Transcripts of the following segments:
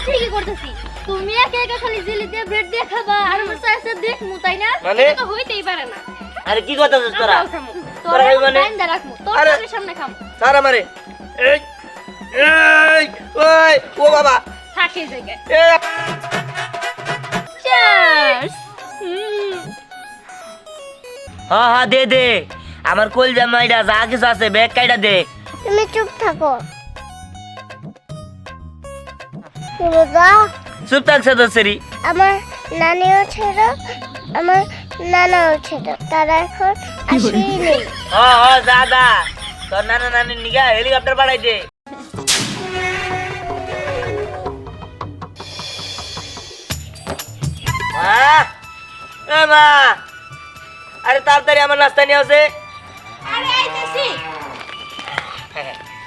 ঠিকই করতেছি। তুমি একা একা খালি জেলি দিয়ে ব্রেড দিয়ে খাবা আর আমার চাইছে দেখমু তাই না? মানে? এটা তো হইতেই পারে না। আরে কি কথা বলছিস তোরা? আমরাও খামু। তোরা খাবি মানে? টাইম দা রাখমু। তোর আরে- চোখের সামনে খামু। সারা মারে এই এই ওই ও বাবা থাকে জায়গায়। এই চিয়ার্স। হ্যাঁ হ্যাঁ দে দে আমার কোল জামাইটা যা কিছু আছে ব্যাগ কাইটা দে তুমি চুপ থাকো রোজা চুপ থাকছে তো সেরি আমার নানিও ছিল আমার নানাও ছিল তারা এখন আসেনি হ্যাঁ হ্যাঁ যা যা তোর নানা নানির নিগা হেলিকপ্টার পাঠাই দে মা এ মা আরে তাড়াতাড়ি আমার নাস্তা নিয়ে আসে আরে আইতেছি।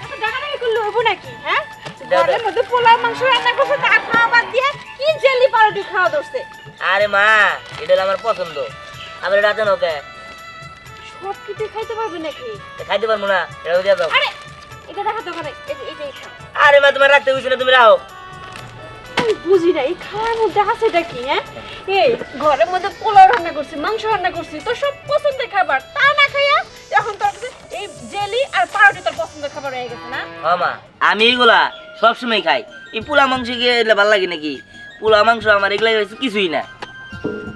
এত ডাকাডাকি করলে হবো নাকি? হ্যাঁ? দাও, ঘরের দাও। মধ্যে পোলাও মাংস রান্না করছে তা খাওয়া বাদ দিয়ে কি জেলি পাউরুটি খাওয়া ধরছে। আরে মা এটা হলো আমার পছন্দ আবার এটা আছেন ওকে সব কিছু খাইতে পারবে নাকি? খাইতে পারবো না এটা দিয়ে দাও আরে এটা দেখাতে পারে এটাই খা। আরে মা তোমার রাখতে বুঝছো না তুমি রাখো আমি বুঝি না এই খাওয়ার মধ্যে আছে এটা কি? হ্যাঁ, এই ঘরের মধ্যে পোলাও রান্না করছি মাংস রান্না করছি তোর সব পছন্দের খাবার তা না খাইয়া এখন তোর কাছে এই জেলি আর পাউরুটি তোর পছন্দের খাবার হয়ে গেছে না? হ্যাঁ মা আমি এইগুলা সবসময় খাই এই পোলা মাংস গিয়ে এলে ভালো লাগে নাকি পোলা মাংস আমার এগুলা কিছুই না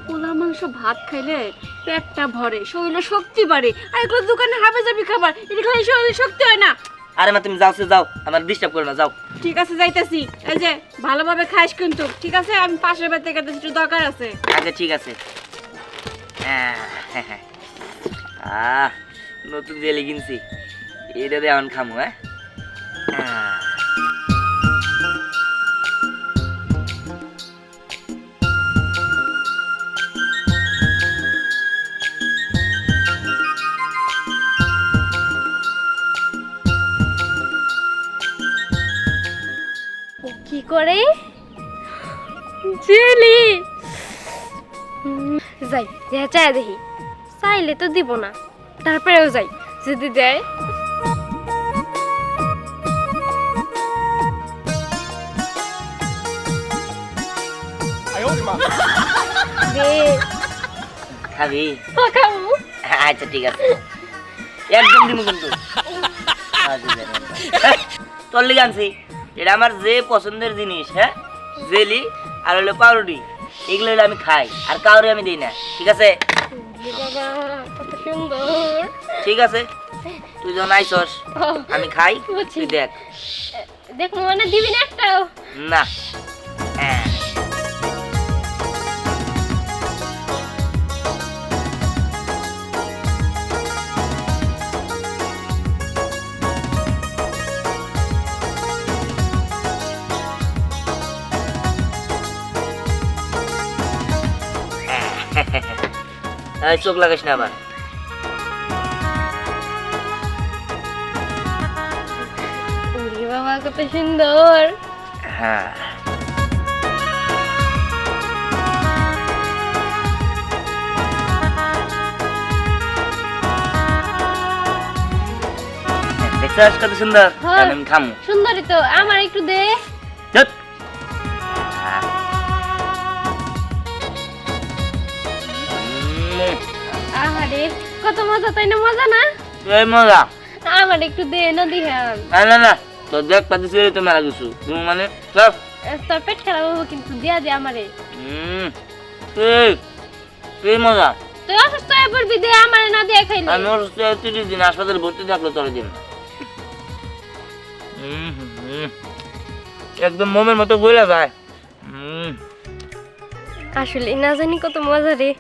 পোলাও মাংস ভাত খাইলে পেটটা ভরে শরীরে শক্তি বাড়ে আর এগুলো দোকানে হাবে যাবি খাবার এটা খাইলে শরীরে শক্তি হয় না। আরে মা তুমি যাও সে যাও আমার ডিস্টার্ব করো না যাও ঠিক আছে যাইতেছি এই যে ভালোভাবে খাইস কিন্তু ঠিক আছে আমি পাশের বাড়ি থেকে একটু দরকার আছে। আচ্ছা ঠিক আছে আহ নতুন জেলি কিনছি এটা দিয়ে এখন খামু হ্যাঁ কি করে জেলি যাই চাই দেখি চাইলে তো দিব না তারপরেও যাই যদি দেয় দে খাবি খাবো আচ্ছা ঠিক আছে একদম দিব কিন্তু তোর লিগে আনছি এটা আমার যে পছন্দের জিনিস হ্যাঁ জেলি আর হলো পাউরুটি এগুলো হলো আমি খাই আর কাউরে আমি দিই না ঠিক আছে বাবা কত সুন্দর ঠিক আছে তুই যখন আইসস আমি খাই বুঝছি। তুই দেখ দেখো মানে দিবি না একটাও না হ্যাঁ। এই চোখ লাগাস না আবার ওরে বাবা কত সুন্দর হ্যাঁ দেখছিস কত সুন্দর হ্যাঁ। তাহলে আমি খামু সুন্দরই তো আমার একটু দে চুপ আহারে কত মজা তাই না মজা না এই মজা আমার একটু দে না দিহান না না তো দেখ পাতি ছিল তো মেলা কিছু তুমি মানে সব তোর পেট খারাপ হবো কিন্তু দিয়া দে আমারে এই মজা তুই অসুস্থ হয়ে পড়বি দে আমারে না দিয়ে খাইলে আমি অসুস্থ 30 দিন হাসপাতালে ভর্তি থাকলো তোর দিন একদম মোমের মতো গইলা যায় আসলে না জানি কত মজা রে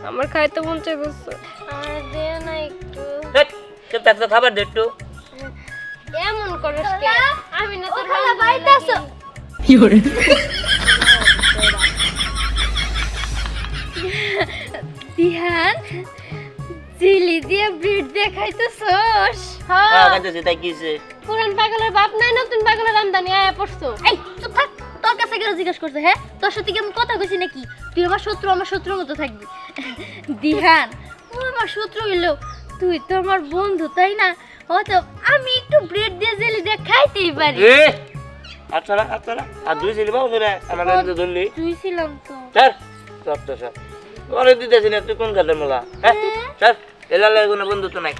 আমার খাইতে মন চাই বসছে আমার দে না একটু চুপ থাকতো খাবার দে একটু এমন করিস কেন আমি না তোর খালা বাইতে আছো দিহান জিলি দিয়ে ব্রেড দিয়ে খাইতেছস হ্যাঁ হ্যাঁ খাইতেছি তাই কিছে পুরান পাগলের বাপ নাই নতুন পাগলের আমদানি আয়া পড়ছো এই চুপ থাক তোর কাছে কেন জিজ্ঞেস করছে হ্যাঁ তোর সাথে কি আমি কথা কইছি নাকি তুই আমার শত্রুর মতো থাকবি দিহান ও আমার শত্রু হইলো তুই তো আমার বন্ধু তাই না হয়তো আমি একটু ব্রেড দিয়ে জেলি দিয়ে খাইতেই পারি এ আচ্ছা না আর দুই ছিলি বাবু তোরা আমার কাছে ধরলি তুই ছিলাম তো স্যার রক্ত স্যার ওরে দিতেছি না তুই কোন কাজের মোলা হ্যাঁ স্যার এলালে কোনো বন্ধুত্ব নাই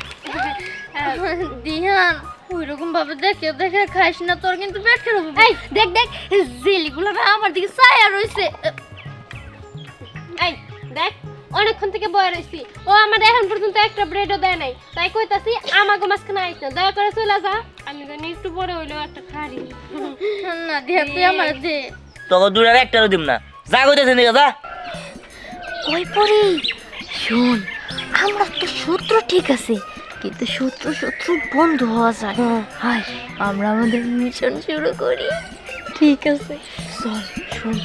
দিহান ওইরকম ভাবে দেখে দেখে খাইস না, তোর কিন্তু পেট খারাপ হবে। এই দেখ দেখ জেলিগুলো না আমার দিকে ছায়া রইছে। এই দেখ অনেকক্ষণ থেকে বয়ে রইছি, ও আমার এখন পর্যন্ত একটা ব্রেডও দেয় নাই, তাই কইতাছি আমাকে মাঝখানে আইস না, দয়া করে চলে যা। আমি জানি একটু পরে হইলেও একটা খাড়ি না দিহান তুই আমার দে। তোকে দুটার একটারও দিম না, যা কইতেছেন দিকে যা। ওই পরে শোন, আমরা তো শত্রু ঠিক আছে, কিন্তু শত্রু শত্রু বন্ধু হওয়া যায়। হাই আমরা আমাদের মিশন শুরু করি, ঠিক আছে চল শোন।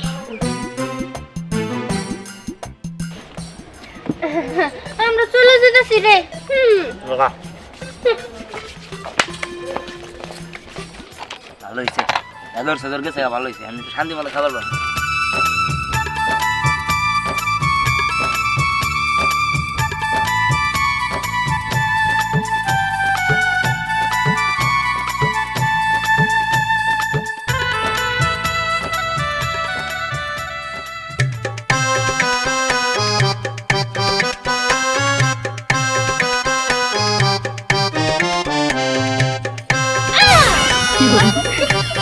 আমরা চলে যেতেছি রে। ভালো হয়েছে, এদর সেদর গেছে ভালো হয়েছে, আমি একটু শান্তি মতো খাবার পাবো।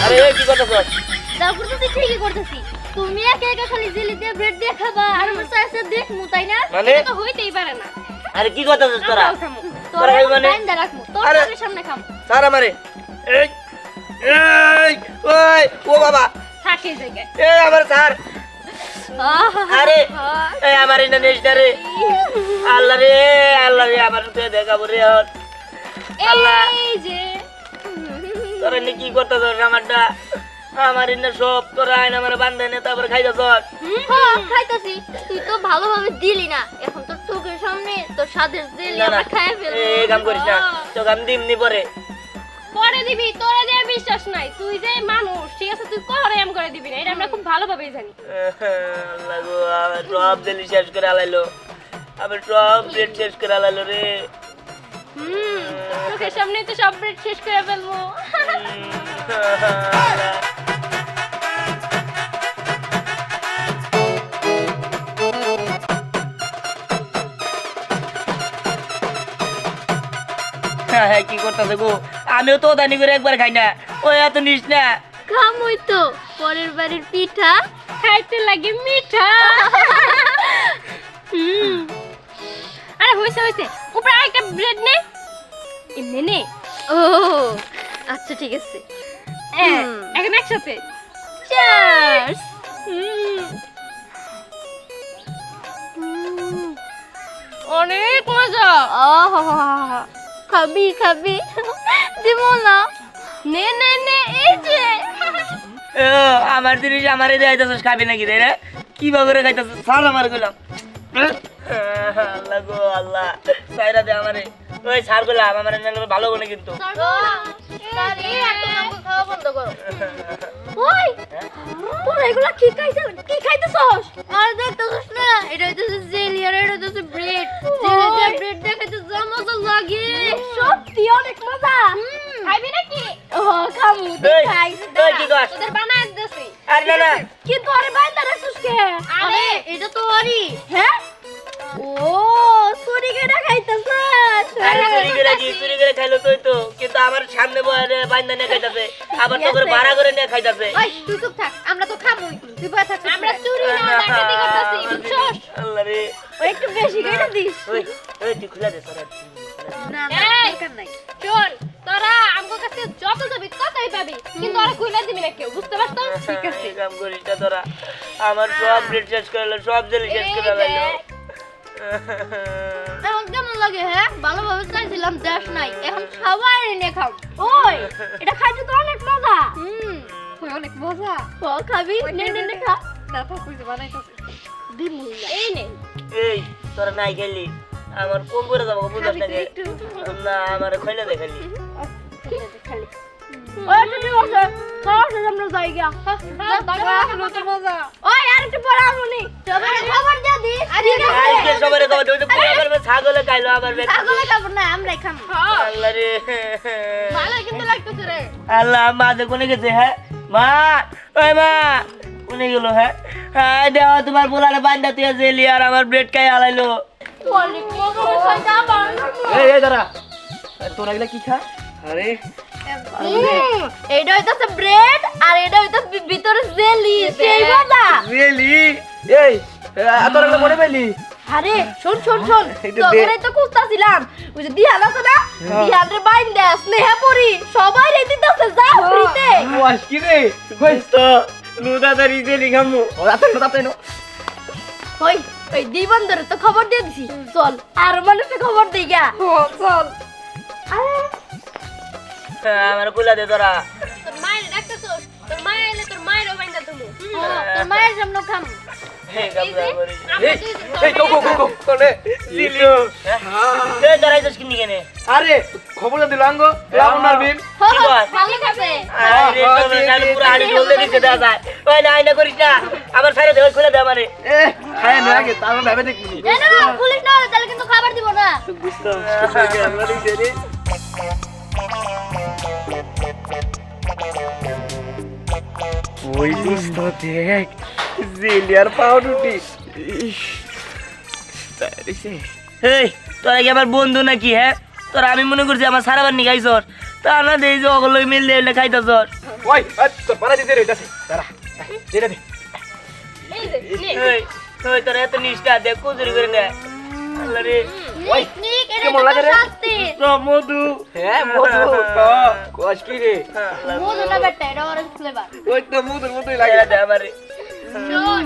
আরে এই কি কথা কর? তারপর তো তুই ঠিকই করতেছি, তুমি একা একা খালি জেলি দিয়ে ব্রেড দিয়ে খাবা আর আমার চাইছে দেখমু, তাই না? মানে? এটা তো হইতেই পারে না। আরে কি কথা কইছ তোরা? আমরাও খামু, তোরা তোরা খাবি মানে? বাইন্দা রাখমু, তোর আরে- চোখের সামনে খামু। স্যার আমারে এই এই ওই ও বাবা থাকে জায়গায়। এই আমার স্যার আরে এই আমার ইন্না নেশটা রে আল্লাহ রে আমার তো দেখাবো রে আল্লাহ এই যে তোরা নি কি করতেছ আমারটা আমার ইন্না সব তোরা আইন আমার বান্ধে নে তারপর খাইতেছ হ্যাঁ খাইতাছি, তুই তো ভালোভাবে দিলি না, এখন তোর চোখের সামনে তোর স্বাদের জেলি না না আমরা খাই ফেলবো। এই কাম করিস না তো কাম দিমনি পরে পরে দিবি, তোরে দিয়ে বিশ্বাস নাই, তুই যে মানুষ ঠিক আছে, তুই করে এম করে দিবি না, এটা আমরা খুব ভালোভাবেই জানি। আল্লাহ গো আমার সব জেলি শেষ করে আলাইলো, আমার সব ব্রেড শেষ করে আলাইলো রে চোখের সামনে তো সব ব্রেড শেষ করে ফেলবো। হ্যাঁ কি করতেছে গো, আমিও তো দানি করে একবার খাই না, ওই এত নিস না খামই তো, পরের বাড়ির পিঠা খাইতে লাগে মিঠা। আরে হইছে হইছে, উপরে আরেকটা ব্রেড নে, এমনি নে। ও আচ্ছা ঠিক আছে, এখন একসাথে চিয়ার্স। অনেক মজা। খাবি খাবি দিব না, নে নে নে এই যে। আমার জিনিস আমারে দেখাইতেছিস খাবি নাকি রে রে কিভাবে করে খাইতেছিস স্যার আমার কইলাম আল্লাহ গো আল্লাহ সাইরা দে আমারে ওই স্যার কইলাম আমার ভালো বলে কিন্তু খাওয়া বন্ধ করো। ওই তোরা এগুলা কি খাইতেছস? আর দেখতেছস না, এটা হইতেছে জেলি আর এটা হইতেছে ব্রেড। জেলি দিয়ে ব্রেড দিয়ে খাইতে যা মজা লাগে, সত্যি অনেক মজা। খাইবি নাকি? ও খামু, তুই খাই। এই কি কস তোদের বানায় দিছি। আর না না কিন্তু আরে বাইন্দা রাখছিস কে? আরে এটা তো ওরই। হ্যাঁ? ও চুরি করে খাইতেছস? আরে চুরি করে খাইলো তুই তো, কিন্তু আমার সামনে বয়ে বাইন্দা নিয়ে খাইতাছে, আবার তো করে ভাড়া করে নিয়ে খাইতাছে। ওই তুই চুপ থাক, আমরা তো খামুই, তুই বসে থাক। আমরা চুরি না ডাকাতি করতেছি, বুঝছস? আল্লাহ রে ও একটু বেশি করে দিস। ওই ওই তুই খুলে দে তোরা না না দরকার নাই। শোন, তোরা আমগো কাছে যত যাবি ততই পাবি, কিন্তু ওরা কইলা দিবি না কেউ, বুঝতে পারছস? ঠিক আছে। এই কাম করিস না তোরা, আমার সব ব্রেড শেষ করে আলাইলো, সব জেলি শেষ করে আলাইলো। এখন কেমন লাগে? হ্যাঁ ভালোভাবে চাইছিলাম, দেশ নাই, এখন সবাই এনে খাও। ওই এটা খাইতে তো অনেক মজা। অনেক মজা। ও খাবি? নে নে নে খা। না তো কইতে বানাইতাছিস দিমুলা। এই নে। এই তোরা নাই খেলি আমার কম করে যাবো বুঝাস না কে? না আমার খইলে দে খালি খালি ওই ঠিক আছে, খাওয়া আমরা যাই গিয়া। ওই আর একটু পরে আমনি সবাই খবর দিয়া দিস। আজকে সবারে খাওয়া দে, ওই তো পুরো ছাগলে খাইলো আবার বেশ। ছাগলে খাবো না, আমরাই খাবো। আল্লাহ রে ভালো কিন্তু লাগতেছে রে। আল্লাহ মাঝে কোনে গেছে হ্যাঁ মা ওই মা কোনে গেল হ্যাঁ হ্যাঁ দেওয়া তোমার পোলারে বান্ধা তুই জেলি আর আমার ব্রেড খাই হালাইলো এই দাঁড়া তোরা এগুলা কি খা আরে এইটা হইতাছে ব্রেড আর এটা হইতাছে ভিতরে জেলি সেই মজা রিয়েলি এই তোরা এগুলা মনে পাইলি আরে শোন শোন শোন একটু তোরে তো খুঁজতাছিলাম ওই যে দিহান আছে না দিহান রে বাইন দে স্নেহা পরি সবাই রে দিতেছে যা ফ্রিতে ওয়াস কি রে কইস তো লুদা দারি জেলি খামু ও রাতে নো ওই ওই দিবন্দরে তো খবর দিয়ে দিছি চল আর মানুষকে খবর দেই গা চল আমার কুলা দে তোরা তোর মায়ের ডাকতেছস তোর মা আইলে তোর মায়েরও বাইন্দা তুমি তোর মায়ের সামনে খাম হে গাবলা করি এই গো কোনে লিলিও হে দাঁড়াইছস কিনি কেনে আরে খবর দিল আঙ্গ রাউন্ড মারবিন কি কর ভালো কাছে আরে তোর জানি পুরো আড়ি ঢোলে দিতে দেয়া যায় ওই না আইনা করিস না আমার সাইরে দে খুলে দে আমারে এ খায় না আগে তারপর ভাবে দেখবি না পুলিশ না হলে তাহলে কিন্তু খাবার দিব না বুঝতো আমরা দিছি রে ওই দুষ্ট দেখ জেলিয়ার পাউরুটি এই তোরা কি আমার বন্ধু নাকি হ্যাঁ তোরা আমি মনে করছি আমার সারাবার নি খাইছস তা না দেই যে ওগুলো মিল দিয়ে খাইতাছস ওই তোর পাড়া দিতে রইতাছে দাঁড়া যেটা দে এই যে এই তুই তোরা এত নিষ্ঠা দে কুজুরি করে নে আল্লাহ রে ওই, নিক এটা কেমন লাগে রে? শাস্তি তো মধু হ্যাঁ মধু তো কোশ কি রে মধু না বেটা এটা অরেঞ্জ ফ্লেভার ওই তো মধুর মতোই লাগে লাগে দে আমারে শোন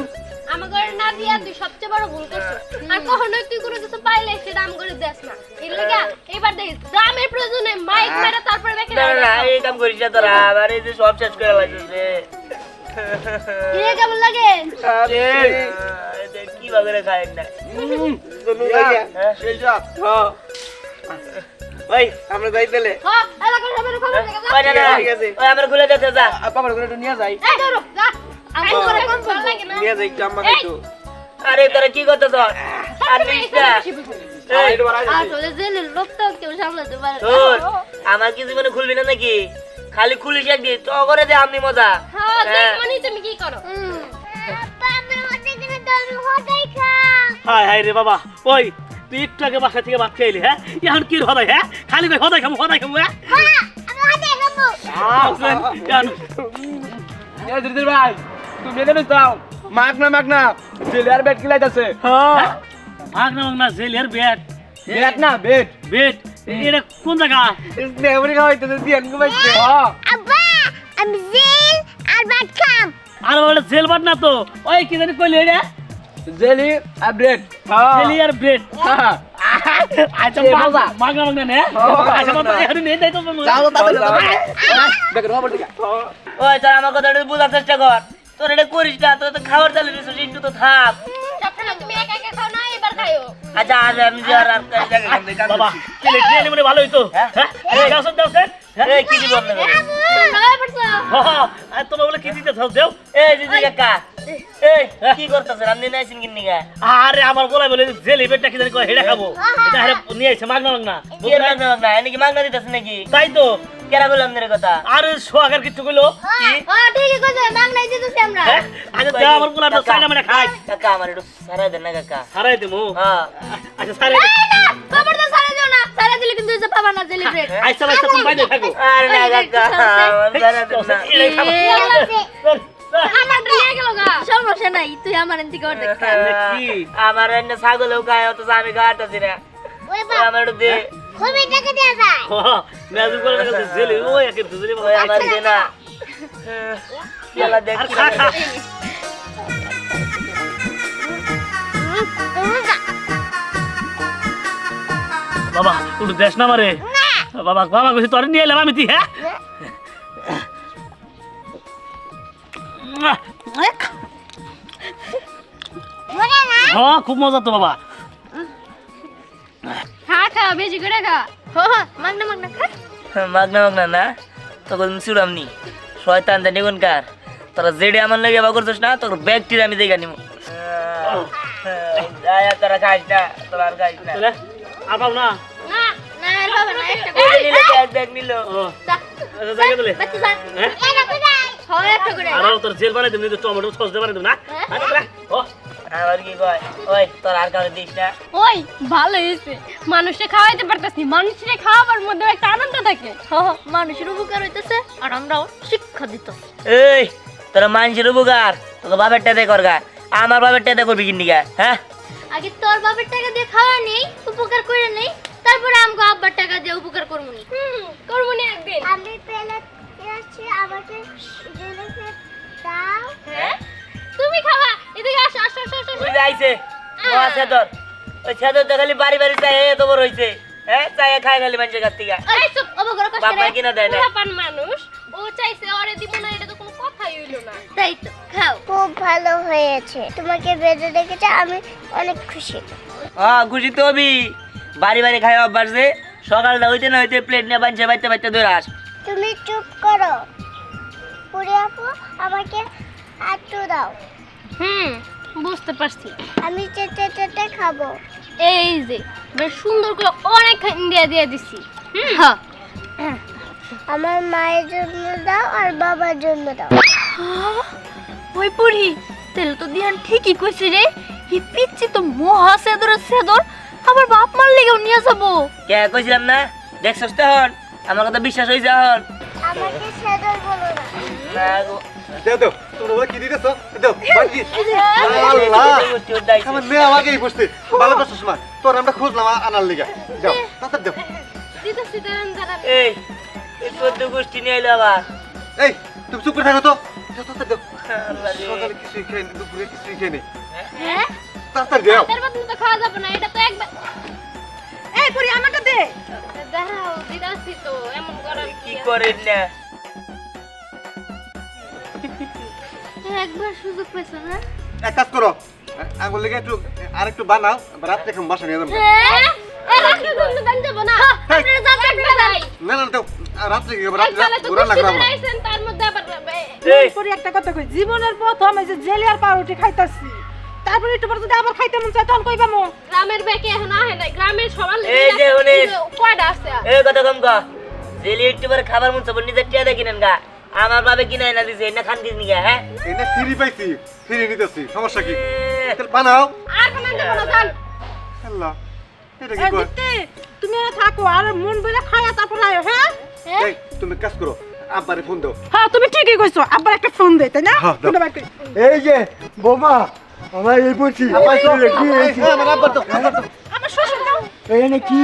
আমাকে না দিয়া তুই সবচেয়ে বড় ভুল করছিস আর কখনোই তুই কোনো কিছু পাইলে সেটা আম করে দেস না এর লাগা এবার দেখ গ্রামের প্রয়োজনে মাইক মেরে তারপরে বেঁকে না না এই কাম করিস না তোরা আমার এই যে সব শেষ করে লাগছিস রে কিরে কেমন লাগে আরে কি বাগরে খাই না দনু লাগে হ্যাঁ? সেই সব হ্যাঁ ওই আমরা যাই তাহলে হ্যাঁ এলাকার সবার খবর দেখে যা ওই না না ঠিক আছে। ওই আমার খুলে দিতে যা বাবার করে একটু নিয়ে যাই এই ধরো যা আমি করে কোন ভালো লাগে না নিয়ে যাই একটু আম্মা একটু আরে তোরা কি করতেছ আর নিষ্ঠা এই আসলে জেলের লোক তো কেউ সামলাতে পারে না। তোর আমার কি জীবনে খুলবি না নাকি খালি খুলিস একদিন তো করে দে আমি মজা হ্যাঁ দেখ মানে তুমি কি করো হাই হাই রে বাবা ওই তুই একটু আগে বাসা থেকে ভাত খাইলি হ্যাঁ এখন কি হদাই হ্যাঁ খালি কই হদাই খামু হ্যাঁ এ দিদির ভাই তুমি এখানে যাও মাগ না জেলিয়ার বেড কিলাইতাছে হ্যাঁ মাগনা জেলের বেট বেড না বেড বেট এটা কোন জায়গা নেবরি খাওয়াইতেছে দিয়ান ঘুমাইছে হ্যাঁ আব্বা আমি জেল আর ভাত খাম আর বলে জেল বাট না তো ওই কি জানি কইলি এটা জেলি আর ব্রেড হ্যাঁ জেলি আর ব্রেড হ্যাঁ আচ্ছা এ মজা। মাগনা নে আচ্ছা বাবা এখন নেই তাই তো যাও তাড়াতাড়ি দেখো রবার দিকে ওই তোর আমার কথাটা বোঝার চেষ্টা কর তোর এটা করিস না তোর তো খাবার চালু দিছিস একটু তো থাক সবসময় তুমি একা একা খাও না এবার খাইও আচ্ছা আজ আমি যে আর জায়গা কাম দেই বাবা কেলে ট্রেনে মনে ভালো হইতো হ্যাঁ? হ্যাঁ এই দাও দাও এই কি দিব আপনাদের নয় পড়ছো আর তোমরা বলে কি দিতে চাও দেও এই দিদি কাকা এই কি করতেছেন আপনি নাইছেন কিন্নি গা আরে আমার গলায় বলে জেলি বেটটা কি জানি কয় হেডা খাবো এটা হেডা নিয়ে আইছে মাগনা কি এর মাগনা মাগনা এনে কি মাগনা দিতেছেন নাকি তাই তো কেরা বললাম আপনাদের কথা আর সোয়াগার কিছু কইলো হ্যাঁ ঠিকই কইছো মাং নাই দিতেছি আমরা হ্যাঁ আচ্ছা দে আমার পোলাটা সাইনা মানে খাই কাকা আমার একটু সারা দেন না কাকা সারাই দেমু হ্যাঁ আচ্ছা সারাই এই না খবরদার সারা দিও না সারা দিলে কিন্তু যে পাবা না জেলি ব্রেড আইসা আইসা তুমি বাইরে থাকো আর না কাকা আমার সারা দেন না এই খাবো আমার দিয়ে গেল গা সমস্যা নাই তুই আমার এনতি কর দেখ কি আমার এনে ছাগলেও খায় অত আমি খাওয়াতেছি না ওই আমার একটু দে খুবই টাকা দেয়া যায় মেজু করে গেছে জেলি ওই একে দুজলি ওই আমার দে না খেলা দেখ আর খা খা বাবা একটু দেশ না মারে বাবা বাবা কইছে তোরে নিয়ে এলাম আমি তুই হ্যাঁ হ্যাঁ খুব মজা তো বাবা খা খা বেশি করে খা হ্যাঁ মাগনা মাগনা খা মাগনা মাগনা না তখন চুরামনি শয়তান দে নিগুনকার তোরা জেডে আমার লাগে বা করছিস না তোর ব্যাগটির আমি দেখে নিব আয়া তোরা খাইস না তোরা আর খাইস না চলে আর পাও না না না আর হবে না একটা এই যে নিলে ব্যাগ নিল ও যা আচ্ছা জায়গা দিলে বাচ্চা যা হ্যাঁ এটা কোথায় হয় একটা করে আর তোর জেল বানাই দেব, টমেটো সস দে বানাই দেব না। হ্যাঁ? আরে ও আমার কি কয় ওই তোর আর কাউকে দিস না ওই ভালো হয়েছে, মানুষে খাওয়াইতে পারতাছি, মানুষের খাওয়াবার মধ্যে একটা আনন্দ থাকে। মানুষের উপকার হইতেছে আর আমরাও শিক্ষা দিতেছি। এই তোরা মানুষের উপকার তোকে বাপের টাতে করগা, আমার বাপের টাতে করবি কিন্দিগা? হ্যাঁ আগে তোর বাবার টাকা দিয়ে খাওয়া নেই, উপকার করে নেই, তারপরে আমগো আব্বার টাকা দিয়ে উপকার করবো নি। করবো নি একদিন। আমি পেলে যাচ্ছি, আমাকে জিলিপি দাও। হ্যাঁ তুমি খাওয়া, এদিকে আসো আসো আসো আসো, আসো। ওই যে আইছে মহা সেদর, ওই সেদর তো খালি বাড়ি বাড়ি চাই এত বড় হইছে, হ্যাঁ চাই খায় খালি মানুষের কাছ থেকে। এই চুপ, অবগর কষ্ট বাবা রে। কিনা দেয় না। পোলাপান মানুষ, ও চাইছে ওরে দিব না, এটা তো কোনো কথাই হইলো না। তাই তো খাও। খুব ভালো হয়েছে, তোমাকে বেঁধে রেখেছে, আমি অনেক খুশি। হ্যাঁ খুশি তো হবি, বাড়ি বাড়ি খাই অভ্যাস যে সকালটা হইতে না হইতে প্লেট নিয়ে বাঞ্চে বাইতে বাইতে ধরে আস। তুমি চুপ করো, পুরি আপু আমাকে একটু দাও, বুঝতে পারছি। আমি চেটে চেটে খাবো। এই যে বেশ সুন্দর করে অনেক দিয়ে দিয়ে দিছি। হ্যাঁ আমার মায়ের জন্য দাও আর বাবার জন্য দাও। ওই পুরি তেল তো দিয়ান ঠিকই কইছি রে, ই পিচ্ছি তো মহা সেদর, আবার বাপ মার লেগেও নিয়ে যাবো। কে কইছিলাম না, দেখছস তখন আমার কথা বিশ্বাস হইছে এখন? আমাকে সেদর বলো না। না গো, দেও দেও, তোমরা বলে কি দিতেছ? দেও, বাকি। এই আল্লাহ, গোষ্ঠী উদ্দাইছে। আমার মেয়ে আমাকেই বুঝতে ভালো করছিস মা, তোর আমরা খুঁজলাম আনার লিগা। যাও, তাড়াতাড়ি দেও। দিতেছি দাঁড়ান দাঁড়ান। এই এই 14 গোষ্ঠী নিয়ে এলো আবার। এই, তুমি চুপ করে থাকো তো। দেও, তাড়াতাড়ি দেও। আল্লাহ রে। সকালে কিছুই খাইনি, দুপুরে কিছুই খাইনি। হ্যাঁ তাড়াতাড়ি দেও। তার মধ্যে তো খাওয়া যাবে না, এটা তো একবার। এই পুরি আমারটা দে। দাঁড়াও দিদাসি তো, এমন করার কি করেন না? একবার সুযোগ পেছো না? এক কাজ করো, আঙুল লেগে একটু আর একটু বানাও, রাত্রে এখন বাসা নিয়ে যাবো। হ্যাঁ এই রাখলে কিন্তু দান যাব না, আপনারা যাবেন একবার যাই। না না দেও, রাত্রে কি হবে? একবারে তো রাত্রে রান্না গোষ্ঠী করাবো। ধরাইছেন, তার মধ্যে আবার এই পরে একটা কথা কই, জীবনের প্রথম এই যে জেলে আর পাউরুটি খাইতাছি, তারপরে একটু পর যদি আবার খাইতে মন চায় তখন কইবামু। গ্রামের ব্যাকে এখন আহে না, গ্রামের সবার এই যে উনি- কয়টা আছে? এই কথা কম কা, জেলি একটু পরে খাবার মন চাবো নিজের টিয়া দেখি নেন গা, আমার বাবে কিনা না দিছে না খান কিনি গা। হ্যাঁ এটা ফ্রি পাইছি, ফ্রি নিতেছি, সমস্যা কি? তাহলে বানাও। আর কমেন্ট দেব না জান। আল্লাহ, এটা কি এই কয়? দিতে তুমি আর থাকো আর মন বইরা খায়া তারপর আয়ো। হ্যাঁ এই, তুমি কাজ করো, আব্বারে ফোন দাও। হ্যাঁ তুমি ঠিকই কইছো, আব্বার একটা ফোন দে, তাই না? হ্যাঁ, দাও। ফোনটা বাইর করি। এই যে বোমা আমার এই বলছি আব্বা, আমার আব্বার দাও, আব্বার দাও। আমার শ্বশুর দাও। এখানে কি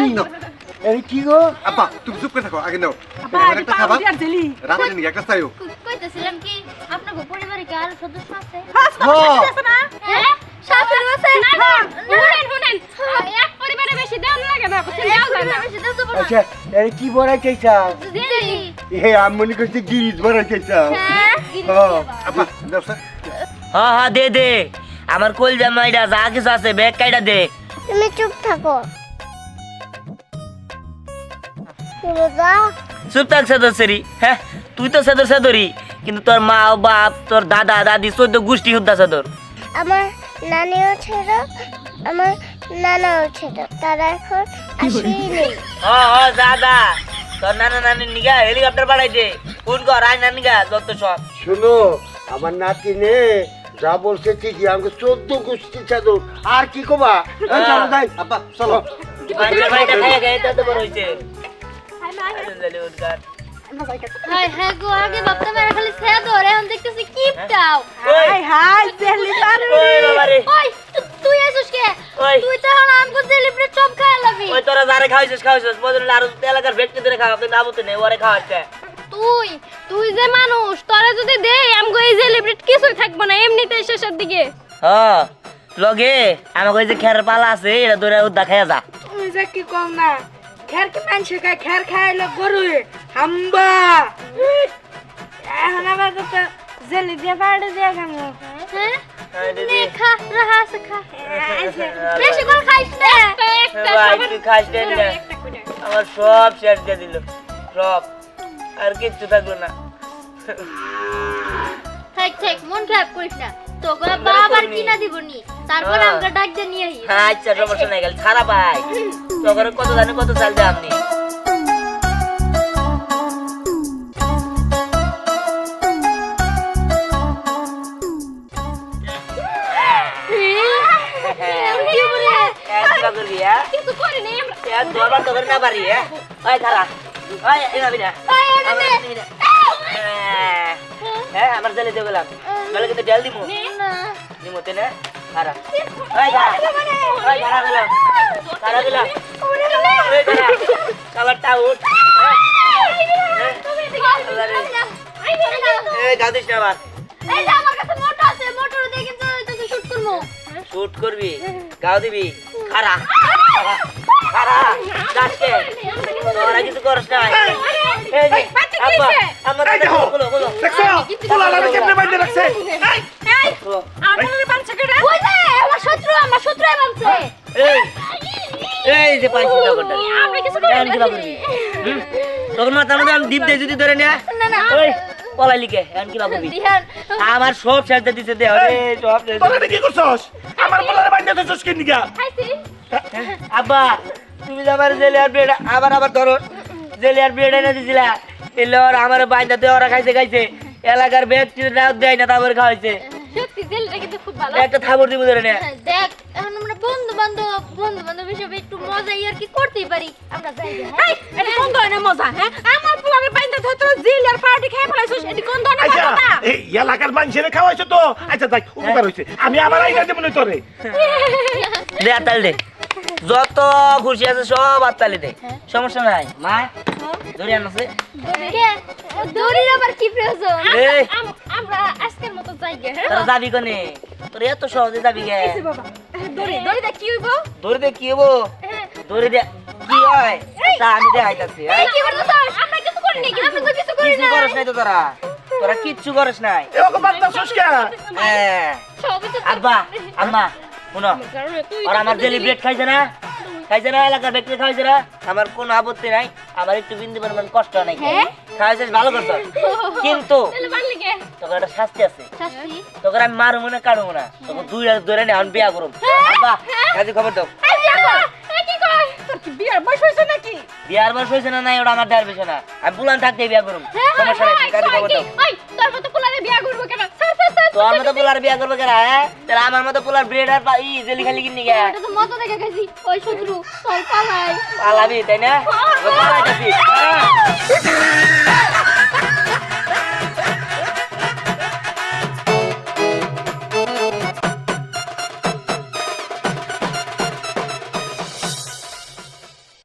এই কি গো আব্বা, তুমি চুপ করে থাকো, আগে নাও। আব্বা এবার এই একটা খাবার, পাউরুটি আর জেলি। রাত্রে নিয়ে একটা চাইও। কইতেছিলাম কি আপনার পরিবারে কি আর সদস্য আছে? হ্যাঁ তোমার শাশুড়ি আছে না? হ্যাঁ শাশুড়ি আছে না? শুনেন এক পরিবারে বেশি দেওয়া লাগে না, বুঝছেন? দেওয়া যায় না, বেশি দেওয়া যাবে না। আচ্ছা এই কি বড়াই চাইছা দিদি এই আমি মনে করছি গিরিজ বড়াই চাইছা হ্যাঁ আব্বা, দাও স্যার। হ্যাঁ হ্যাঁ দে দে, আমার কোল জামাইটা যা কিছু আছে ব্যাগ কাইটা দে। তুমি চুপ থাকো। তুমি দাও। চুপ থাক সেদর সেরি। হ্যাঁ তুই তো সেদর সেদরি, কিন্তু তোর মা বাপ তোর দাদা দাদি 14 গোষ্ঠী হুদ্দা সেদর। আমার নানিও ছিল, আমার নানাও ছিল, তারা এখন আসেই নেই। হ্যাঁ হ্যাঁ দাদা, তোর নানা নানির নিগা হেলিকপ্টার পাঠাইছে, ফোন কর আয় নানি গা যত সব। শোনো আমার নাতিনে যা বলছে ঠিকই আমাকে 14 গোষ্ঠী চাদর আর কি কবা এই চলো যাই আব্বা, চলো। মানুষের বাড়িতে খাইয়া খাইয়া তত বড় হইছে। হাই হ্যাঁ গো, আগে ভাবতাম এরা খালি ছেদ ধরে, এখন দেখতেছি কিপটাও। হাই হাই জেলি পাউরুটি। ওই বাবারে, ওই তুই আইছিস কে? ওই তুই তো এখন আমগো সেলিব্রেট সব খাইয়া লাবি। ওই তোরা যারে খাওয়াইছিস বদলে আরো এলাকার ব্যক্তি ধরে খাওয়া, কিন্তু আবুতে নেই ওরে খাওয়াচ্ছে। তুই যে মানুষ, তোরা যদি দেই আমগো এই সেলিব্রেট কিছুই থাকবো না, এমনিতেই শেষের দিকে। হ্যাঁ লগে আমাকে ওই যে খেরের পালা আছে এটা ধরে উদ্দা খাইয়া যা। তুমি যে কি কম না, খের কি মানুষে খায়, খের খাইলে গরু হাম্বা। এখন আবার তো জেলি দিয়ে পাউরুটি দিয়ে খাবো। হ্যাঁ আরে নে দে। খা, রাহা আছে খা। বেশি করে খাইস না। একটা ভাই, সবার- তুই খাস না, না। একটা করে। আমার সব শেষ দিয়ে দিল, সব আর কিচ্ছু থাকলো না। থাক মন খারাপ করিস না, তোকে বাবার কিনা দিবনি, তারপর হ্যাঁ। আমরা ডাক দিয়ে নিয়ে আই। আচ্ছা সমস্যা নাই, গেল ছাড়া ভাই তখন কত জানে কত চাল দে আপনি। কিবা করবি হ্যাঁ কিছু করি নাই আমরা তোর বাদ করে না পারি হ্যাঁ ওই খারা ওই এনাবি না হ্যাঁ আমার জেলে দিয়ে গেলাম গেলে কিন্তু ডেল দিমু না দিমুতে না খারা ওই খারা গেলাম ওই খারা কালারটা উঠ এই গাদিস না আবার এই যে আমার কাছে মোটর আছে মোটর দিয়ে কিন্তু তোকে শুট করব শুট করবি গাও দিবি খারা খারা গাছকে তোরা কিছু করস না এই যে আব্বা আমার গুলো দেখছো পোলারে কেমনে বাইন্ধে রাখছে এই আমার বাচ্চা কেডা ওই যে আমার শত্রু বানছে এই এই যে পাইছি তখনটা আমরা কিছু করি এখন কি করবি তখন মাথার মধ্যে আমি দীপ দিয়ে যদি ধরে নিয়ে না না ওই পলাই লিখে এখন কি করবি দিহান আমার সব সাথে দিতে দে আরে সব তোরা কি করছস আমার পোলারে বাইন্ধে দিছস কি নিগা খাইছি আব্বা তুমি যে আমার জেলে আর ব্রেড আবার ধরো জেলে আর ব্রেড এনে দিছিলা এলে আর আমার বাইন্দাতে ওরা খাইছে এলাকার ব্যক্তিরা দেয় না তারপরে খাওয়াইছে সত্যি জেলটা কিন্তু খুব ভালো একটা থাবর দিব ধরে নিয়ে দেখ এখন আমরা বন্ধু বান্ধব হিসেবে একটু মজা আর কি করতেই পারি আমরা যাই গে, এই এটা কোন ধরনের মজা হ্যাঁ আমার পোলারে বাইন্দা ধরতে জিলিয়ার পাউরুটি খেয়ে ফেলাইছিস এটা কোন ধরনের আচ্ছা মজা এই এলাকার মানুষের খাওয়াইছো তো আচ্ছা যাই উপকার হইছে আমি আবার আইগা দেব না তোরে দে আতাল দে যত খুশি আছে সব আতালি দে সমস্যা নাই মা ধরে আনছে কে দড়ির আবার কি প্রয়োজন এই আমরা আজকের মতো যাই গে, হ্যাঁ তোরা যাবি কোনে তোর এত সহজে যাবি গে বাবা দড়িটা কি হইব ধরে দে কি হবো ধরে দে কি হয় তা আমি দেখাইতাছি এই কি করতেছ আমরা কিছু করি নাই আমরা তো কিছু করি কিছু না করস নাই তো তোরা কিচ্ছু করস নাই এরকম বার্তাছস কে হ্যাঁ সবই তো আব্বা আম্মা শুনো আর আমার জেলি ব্রেড খাইছে না এলাকার ব্যক্তি খাইছে না আমার কোনো আপত্তি নাই আমার একটু বিন্দু পরিমাণ কষ্ট নাই খাইছে ভালো করছো কিন্তু তাহলে বানলি কে তোকে একটা শাস্তি আছে শাস্তি তোকে আমি মারবো না কাটবো না তোকে দুই রাত ধরে নে আমি বিয়া করব আব্বা কাজে খবর দাও এই বিয়া কর এই কি কর তোর কি বিয়ার বয়স হইছে নাকি বিয়ার বয়স হয়েছে না নাই ওটা আমার দেওয়ার বিষয় না আমি বুলান থাকতে বিয়া করব সমস্যা নাই কাজে খবর দাও ওই তোর মতো পোলারে বিয়া করব কেন স্যার তোর মতো পোলার বিয়া করবে কেন হ্যাঁ তাহলে আমার মতো পোলার ব্রেড আর জেলি খালি কিনি গে এটা তো মজা দেখে গেছি ওই শত্রু চল পালাই পালাবি তাই না পালাইতাছি